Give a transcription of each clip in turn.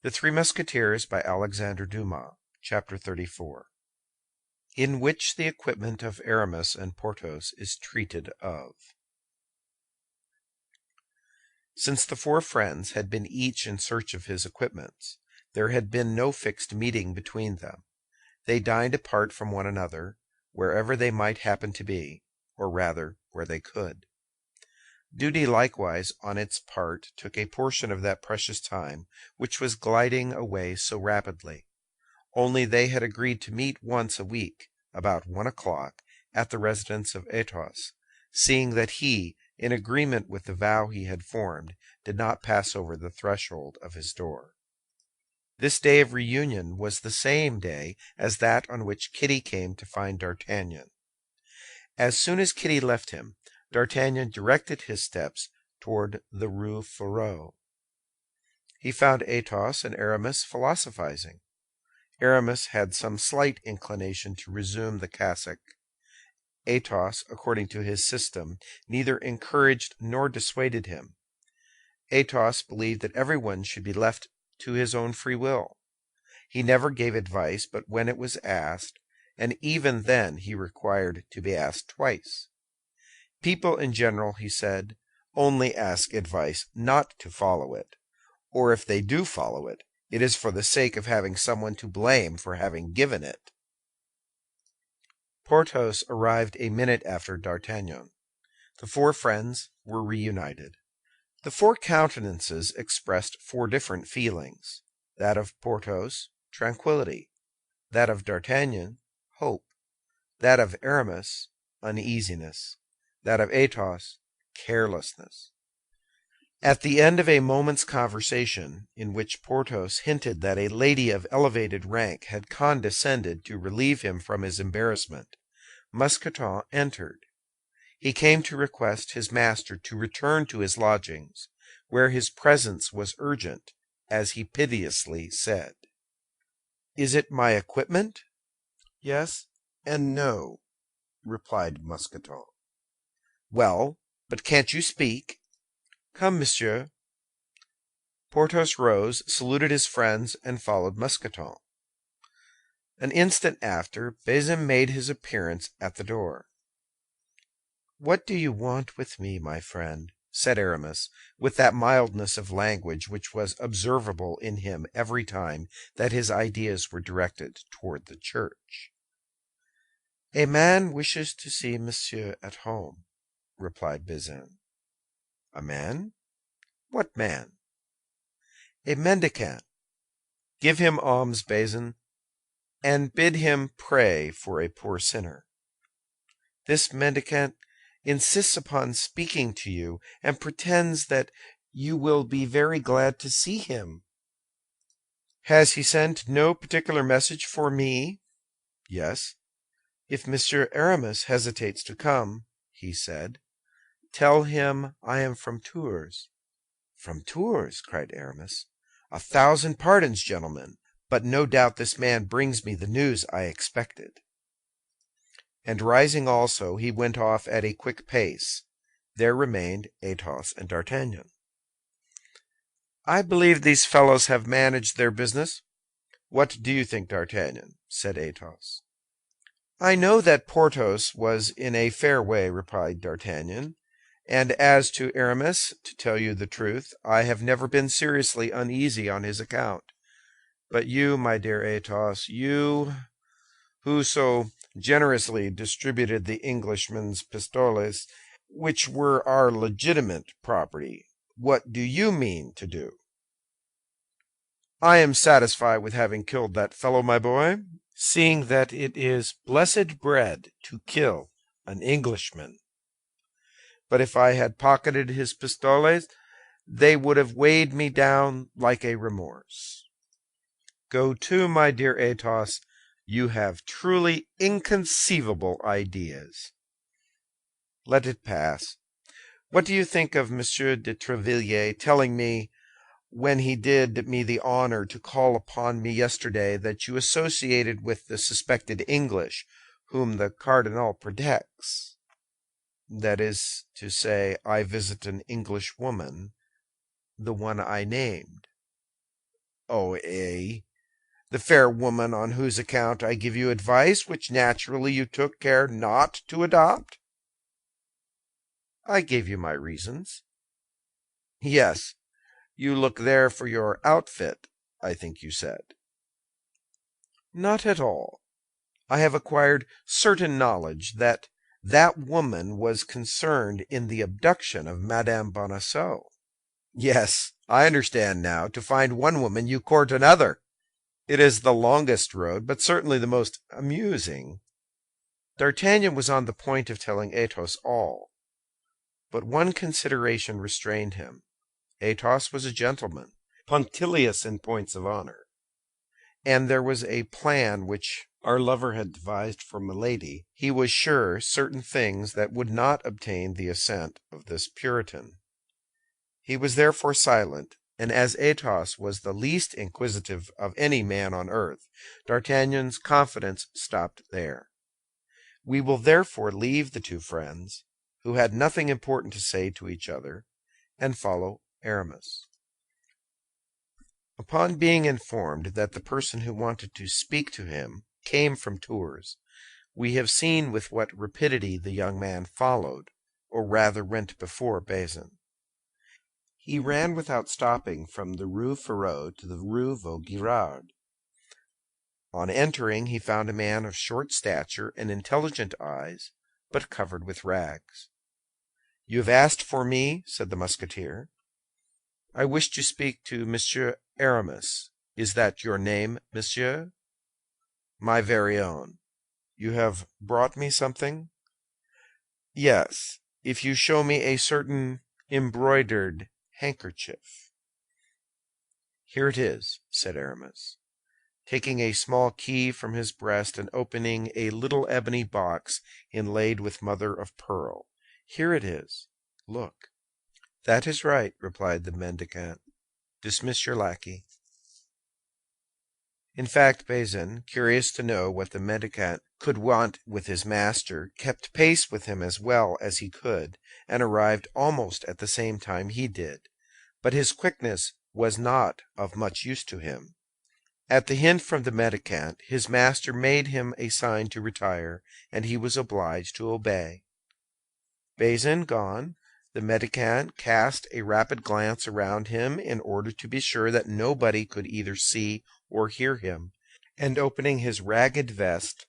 The Three Musketeers by Alexandre Dumas, Chapter 34, in which the equipment of Aramis and Porthos is treated of. Since the four friends had been each in search of his equipments, there had been no fixed meeting between them. They dined apart from one another, wherever they might happen to be, or rather, where they could. Duty likewise, on its part, took a portion of that precious time which was gliding away so rapidly. Only they had agreed to meet once a week, about 1 o'clock, at the residence of Athos, seeing that he, in agreement with the vow he had formed, did not pass over the threshold of his door. This day of reunion was the same day as that on which Kitty came to find D'Artagnan. As soon as Kitty left him, D'Artagnan directed his steps toward the Rue Férou. He found Athos and Aramis philosophizing. Aramis had some slight inclination to resume the cassock. Athos, according to his system, neither encouraged nor dissuaded him. Athos believed that everyone should be left to his own free will. He never gave advice but when it was asked, and even then he required to be asked twice. People in general, he said, only ask advice not to follow it, or if they do follow it, it is for the sake of having someone to blame for having given it. Porthos arrived a minute after D'Artagnan. The four friends were reunited. The four countenances expressed four different feelings: that of Porthos, tranquillity; that of D'Artagnan, hope; that of Aramis, uneasiness; that of Athos, carelessness. At the end of a moment's conversation, in which Porthos hinted that a lady of elevated rank had condescended to relieve him from his embarrassment, Mousqueton entered. He came to request his master to return to his lodgings, where his presence was urgent, as he piteously said. "Is it my equipment?" "Yes and no," replied Mousqueton. "Well, but can't you speak?" "Come, monsieur." Porthos rose, saluted his friends, and followed Mousqueton. An instant after, Bazin made his appearance at the door. "What do you want with me, my friend?" said Aramis, with that mildness of language which was observable in him every time that his ideas were directed toward the church. "A man wishes to see monsieur at home," replied Bazin. "A man? What man?" "A mendicant. Give him alms, Bazin, and bid him pray for a poor sinner. This mendicant insists upon speaking to you, and pretends that you will be very glad to see him." "Has he sent no particular message for me?" "Yes." "If Monsieur Aramis hesitates to come," he said, "tell him I am from Tours." "From Tours!" cried Aramis. "1,000 pardons, gentlemen, but no doubt this man brings me the news I expected." And rising also, he went off at a quick pace. There remained Athos and D'Artagnan. "I believe these fellows have managed their business. What do you think, D'Artagnan?" said Athos. "I know that Porthos was in a fair way," replied D'Artagnan, "and as to Aramis, to tell you the truth, I have never been seriously uneasy on his account. But you, my dear Athos, you who so generously distributed the Englishman's pistoles, which were our legitimate property, what do you mean to do?" "I am satisfied with having killed that fellow, my boy, seeing that it is blessed bread to kill an Englishman. But if I had pocketed his pistoles, they would have weighed me down like a remorse. Go to, my dear Athos, you have truly inconceivable ideas. Let it pass. What do you think of Monsieur de Tréville telling me, when he did me the honor to call upon me yesterday, that you associated with the suspected English, whom the cardinal protects? That is to say, I visit an English woman, the one I named." Oh, the fair woman on whose account I give you advice which naturally you took care not to adopt? I gave you my reasons. Yes, you look there for your outfit, I think you said. Not at all. I have acquired certain knowledge that that woman was concerned in the abduction of Madame Bonacieux. Yes, I understand now. To find one woman, you court another. It is the longest road, but certainly the most amusing. D'Artagnan was on the point of telling Athos all, but one consideration restrained him. Athos was a gentleman, punctilious in points of honor, and there was a plan which our lover had devised for Milady. He was sure certain things that would not obtain the assent of this Puritan. He was therefore silent, and as Athos was the least inquisitive of any man on earth, D'Artagnan's confidence stopped there. We will therefore leave the two friends, who had nothing important to say to each other, and follow Aramis. Upon being informed that the person who wanted to speak to him came from Tours, we have seen with what rapidity the young man followed, or rather went before Bazin. He ran without stopping from the Rue Férou to the Rue Vaugirard. On entering, he found a man of short stature and intelligent eyes, but covered with rags. "You have asked for me?" said the Musketeer. "I wish to speak to Monsieur Aramis. Is that your name, monsieur?" "My very own. You have brought me something?" "Yes, if you show me a certain embroidered handkerchief." "Here it is," said Aramis, taking a small key from his breast and opening a little ebony box inlaid with mother of pearl. "Here it is. Look." "That is right," replied the mendicant. "Dismiss your lackey." In fact, Bazin, curious to know what the mendicant could want with his master, kept pace with him as well as he could, and arrived almost at the same time he did. But his quickness was not of much use to him. At the hint from the mendicant, his master made him a sign to retire, and he was obliged to obey. Bazin gone, the mendicant cast a rapid glance around him in order to be sure that nobody could either see or hear him, and opening his ragged vest,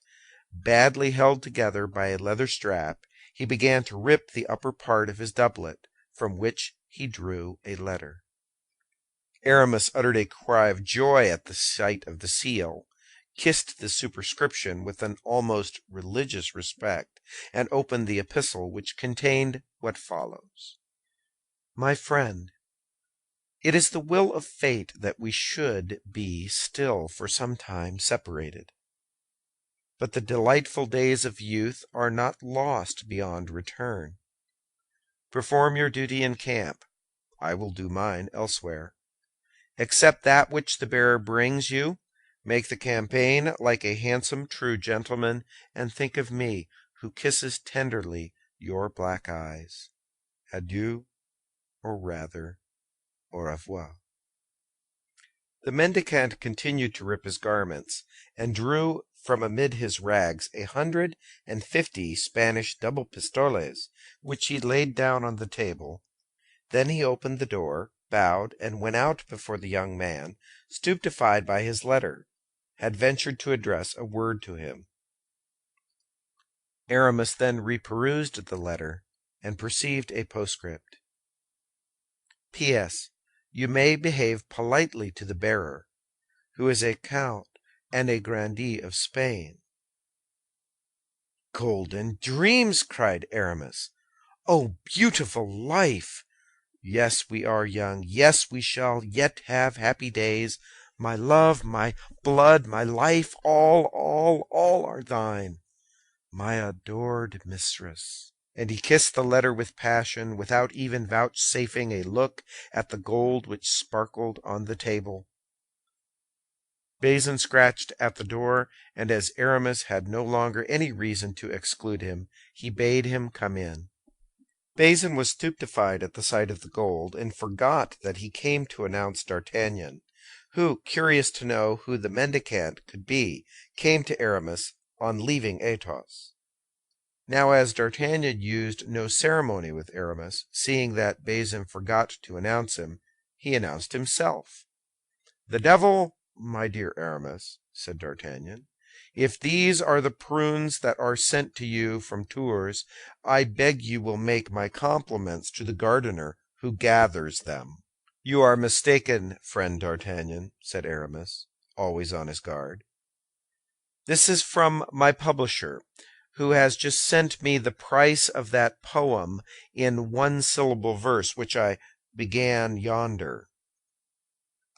badly held together by a leather strap, he began to rip the upper part of his doublet, from which he drew a letter. Aramis uttered a cry of joy at the sight of the seal, kissed the superscription with an almost religious respect, and opened the epistle, which contained what follows: "My friend, it is the will of fate that we should be still for some time separated. But the delightful days of youth are not lost beyond return. Perform your duty in camp. I will do mine elsewhere. Accept that which the bearer brings you. Make the campaign like a handsome, true gentleman, and think of me, who kisses tenderly your black eyes. Adieu, or rather, au revoir." The mendicant continued to rip his garments, and drew from amid his rags 150 Spanish double pistoles, which he laid down on the table. Then he opened the door, bowed, and went out before the young man, stupefied by his letter, had ventured to address a word to him. Aramis then reperused the letter, and perceived a postscript. "P.S. You may behave politely to the bearer, who is a count and a grandee of Spain." "Golden dreams!" cried Aramis. "Oh, beautiful life! Yes, we are young. Yes, we shall yet have happy days. My love, my blood, my life, all are thine, my adored mistress." And he kissed the letter with passion, without even vouchsafing a look at the gold which sparkled on the table. Bazin scratched at the door, and as Aramis had no longer any reason to exclude him, he bade him come in. Bazin was stupefied at the sight of the gold, and forgot that he came to announce D'Artagnan, who, curious to know who the mendicant could be, came to Aramis on leaving Athos. Now, as D'Artagnan used no ceremony with Aramis, seeing that Bazin forgot to announce him, he announced himself. "The devil, my dear Aramis," said D'Artagnan. "If these are the prunes that are sent to you from Tours, I beg you will make my compliments to the gardener who gathers them." "You are mistaken, friend D'Artagnan," said Aramis, always on his guard. "This is from my publisher, who has just sent me the price of that poem in one-syllable verse which I began yonder."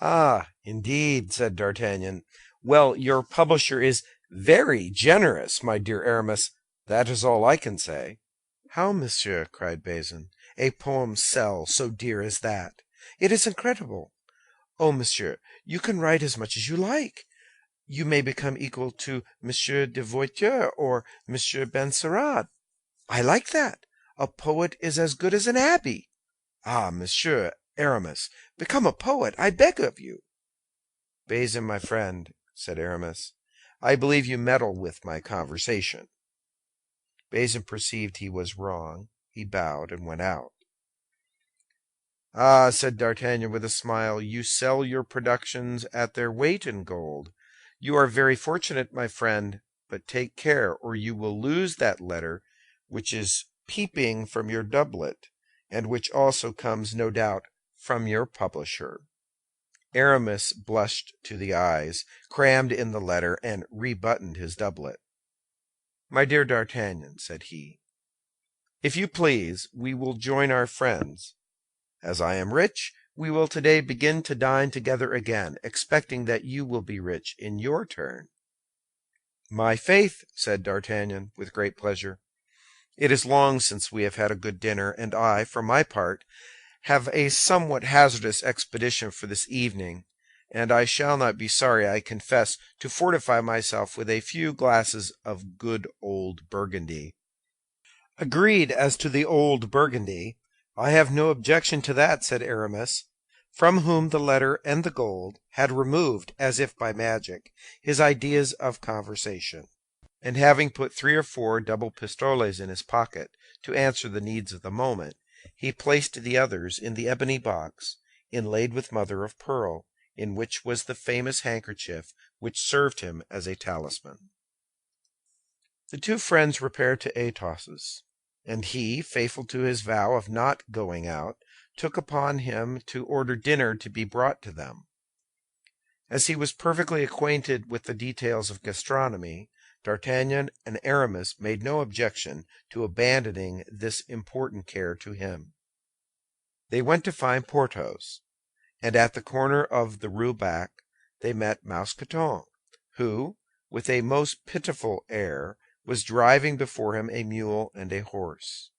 "Ah, indeed," said D'Artagnan. "Well, your publisher is very generous, my dear Aramis. That is all I can say." "How, monsieur?" cried Bazin. "A poem sell so dear as that? It is incredible. Oh, monsieur, you can write as much as you like. You may become equal to Monsieur de Voiture or Monsieur Benserade. I like that. A poet is as good as an abbé. Ah, Monsieur Aramis, become a poet, I beg of you." "Bazin, my friend," said Aramis, "I believe you meddle with my conversation." Bazin perceived he was wrong. He bowed and went out. "Ah," said D'Artagnan with a smile, "you sell your productions at their weight in gold. You are very fortunate, my friend, but take care, or you will lose that letter which is peeping from your doublet, and which also comes, no doubt, from your publisher." Aramis blushed to the eyes, crammed in the letter, and rebuttoned his doublet. "My dear D'Artagnan," said he, "if you please, we will join our friends. As I am rich, we will today begin to dine together again, expecting that you will be rich in your turn." "My faith," said D'Artagnan, with great pleasure, "it is long since we have had a good dinner, and I, for my part, have a somewhat hazardous expedition for this evening, and I shall not be sorry, I confess, to fortify myself with a few glasses of good old Burgundy." "Agreed as to the old Burgundy. I have no objection to that," said Aramis, from whom the letter and the gold had removed, as if by magic, his ideas of conversation. And having put 3 or 4 double pistoles in his pocket to answer the needs of the moment, he placed the others in the ebony box, inlaid with mother of pearl, in which was the famous handkerchief which served him as a talisman. The two friends repaired to Athos's, and he, faithful to his vow of not going out, took upon him to order dinner to be brought to them. As he was perfectly acquainted with the details of gastronomy, D'Artagnan and Aramis made no objection to abandoning this important care to him. They went to find Porthos, and at the corner of the Rue Bac they met Mousqueton, who, with a most pitiful air, was driving before him a mule and a horse.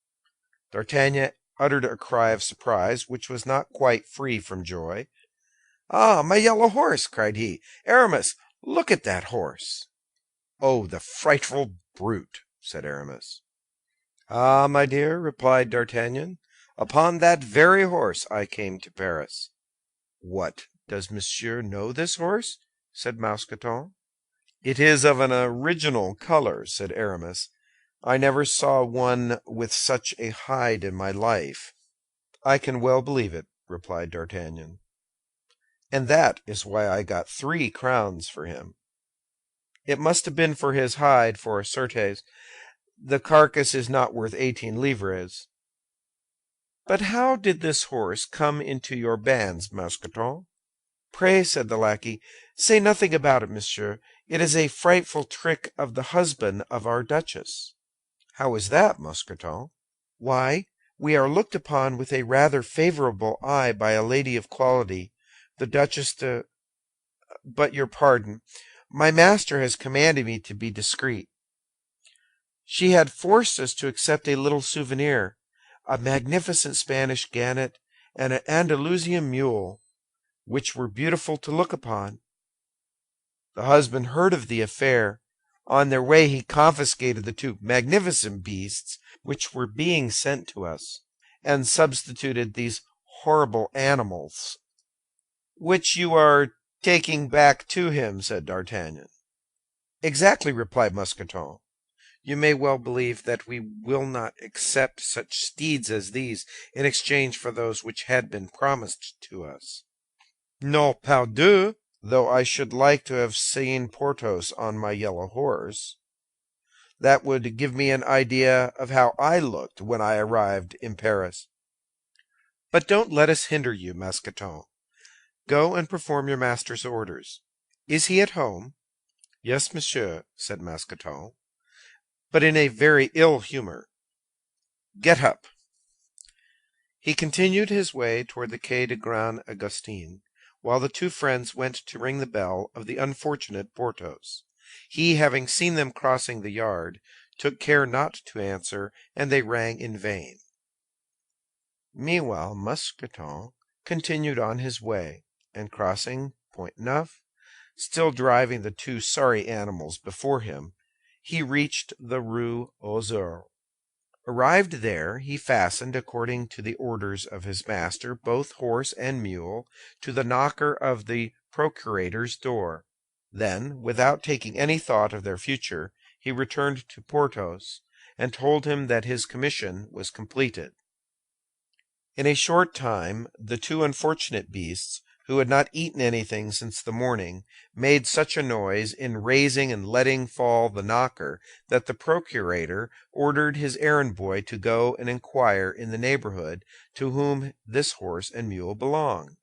D'Artagnan uttered a cry of surprise, which was not quite free from joy. "Ah, my yellow horse!" cried he. "Aramis, look at that horse!" "Oh, the frightful brute!" said Aramis. "Ah, my dear," replied D'Artagnan, "upon that very horse I came to Paris." "What, does monsieur know this horse?" said Mousqueton. "It is of an original color," said Aramis. "I never saw one with such a hide in my life." "I can well believe it," replied D'Artagnan. "And that is why I got 3 crowns for him." "It must have been for his hide, for, certes, the carcass is not worth 18 livres. But how did this horse come into your bands, Mousqueton?" "Pray," said the lackey, "say nothing about it, monsieur. It is a frightful trick of the husband of our duchess." "How is that, Mousqueton?" "Why, we are looked upon with a rather favorable eye by a lady of quality, the Duchess de— But your pardon. My master has commanded me to be discreet. She had forced us to accept a little souvenir, a magnificent Spanish gannet and an Andalusian mule, which were beautiful to look upon. The husband heard of the affair. On their way he confiscated the 2 magnificent beasts which were being sent to us, and substituted these horrible animals, which you are Taking back to him, said D'Artagnan. Exactly, replied Mousqueton. You may well believe that we will not accept such steeds as these in exchange for those which had been promised to us. No, pardieu, though I should like to have seen Porthos on my yellow horse. That would give me an idea of how I looked when I arrived in Paris. But don't let us hinder you, Mousqueton. Go and perform your master's orders. Is he at home? Yes, monsieur, said Mousqueton, but in a very ill humor. Get up. He continued his way toward the Quai de Grand Augustin, while the two friends went to ring the bell of the unfortunate Porthos. He, having seen them crossing the yard, took care not to answer, and they rang in vain. Meanwhile, Mousqueton continued on his way, and crossing Pont Neuf, still driving the two sorry animals before him, he reached the Rue aux Ours. Arrived there, he fastened, according to the orders of his master, both horse and mule to the knocker of the procurator's door. Then, without taking any thought of their future, he returned to Porthos, and told him that his commission was completed. In a short time, the two unfortunate beasts, who had not eaten anything since the morning, made such a noise in raising and letting fall the knocker that the procurator ordered his errand-boy to go and inquire in the neighborhood to whom this horse and mule belonged.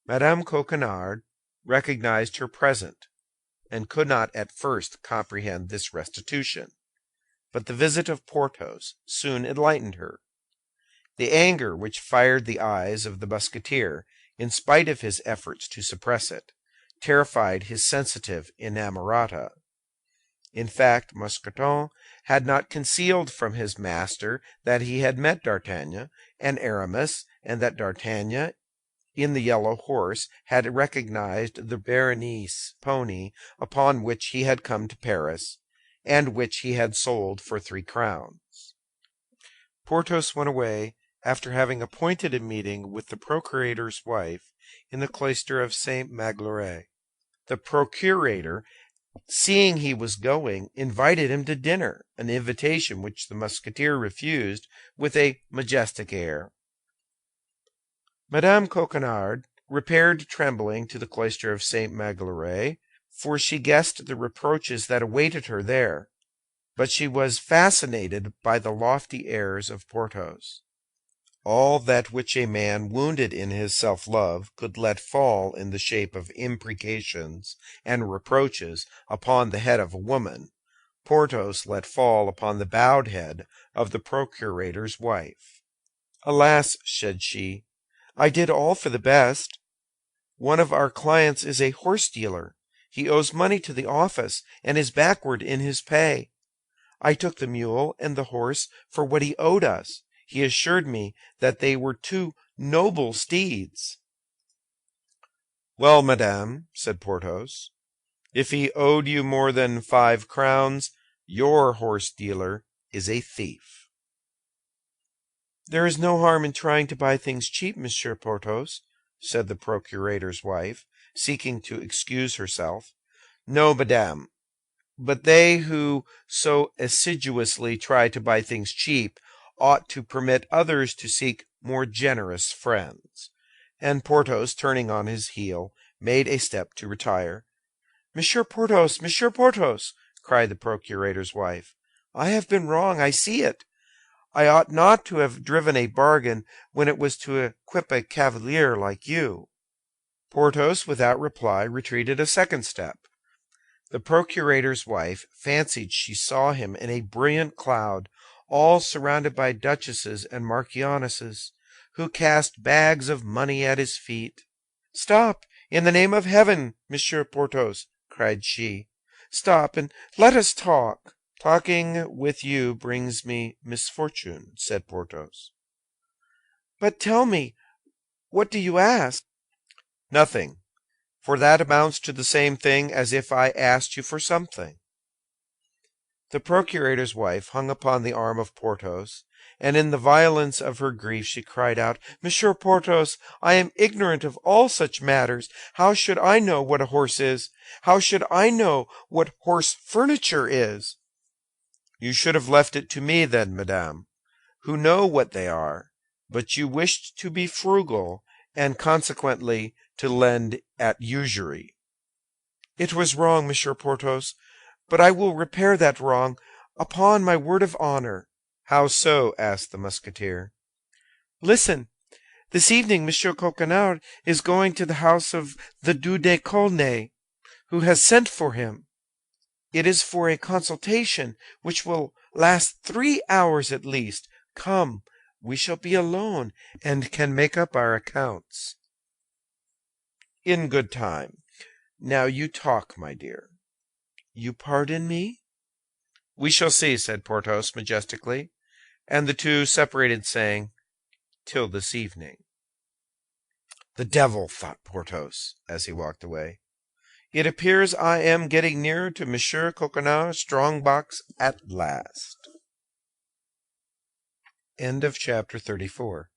Madame Coquenard recognized her present, and could not at first comprehend this restitution, but the visit of Porthos soon enlightened her. The anger which fired the eyes of the Musketeer, in spite of his efforts to suppress it, terrified his sensitive inamorata. In fact, Mousqueton had not concealed from his master that he had met D'Artagnan and Aramis, and that D'Artagnan, in the yellow horse, had recognized the Béarnese pony upon which he had come to Paris, and which he had sold for 3 crowns. Porthos went away after having appointed a meeting with the procurator's wife in the cloister of St. Magloire. The procurator, seeing he was going, invited him to dinner, an invitation which the Musketeer refused with a majestic air. Madame Coquenard repaired trembling to the cloister of St. Magloire, for she guessed the reproaches that awaited her there, but she was fascinated by the lofty airs of Porthos. All that which a man wounded in his self-love could let fall in the shape of imprecations and reproaches upon the head of a woman, Porthos let fall upon the bowed head of the procurator's wife. Alas, said she, I did all for the best. One of our clients is a horse-dealer. He owes money to the office, and is backward in his pay. I took the mule and the horse for what he owed us. He assured me that they were 2 noble steeds. Well, madame, said Porthos, if he owed you more than 5 crowns, your horse-dealer is a thief. There is no harm in trying to buy things cheap, Monsieur Porthos, said the procurator's wife, seeking to excuse herself. No, madame, but they who so assiduously try to buy things cheap ought to permit others to seek more generous friends. And Porthos, turning on his heel, made a step to retire. Monsieur Porthos, Monsieur Porthos, cried the procurator's wife, I have been wrong, I see it. I ought not to have driven a bargain when it was to equip a cavalier like you. Porthos, without reply, retreated a second step. The procurator's wife fancied she saw him in a brilliant cloud, all surrounded by duchesses and marchionesses, who cast bags of money at his feet. Stop, in the name of heaven, Monsieur Porthos, cried she. Stop, and let us talk. Talking with you brings me misfortune, said Porthos. But tell me, what do you ask? Nothing, for that amounts to the same thing as if I asked you for something. The procurator's wife hung upon the arm of Porthos, and in the violence of her grief she cried out, "Monsieur Porthos, I am ignorant of all such matters. How should I know what a horse is? How should I know what horse furniture is?" "You should have left it to me then, madame, who know what they are, but you wished to be frugal, and consequently to lend at usury." "It was wrong, Monsieur Porthos, but I will repair that wrong, upon my word of honor." "How so?" asked the Musketeer. "Listen. This evening Monsieur Coquenard is going to the house of the Duc de Caulnay, who has sent for him. It is for a consultation which will last 3 hours at least. Come, we shall be alone, and can make up our accounts." "In good time. Now you talk, my dear." "You pardon me?" "We shall see," said Porthos, majestically, and the two separated, saying, "Till this evening." "The devil!" thought Porthos, as he walked away. "It appears I am getting nearer to Monsieur Coquenard's strong box at last." Chapter 34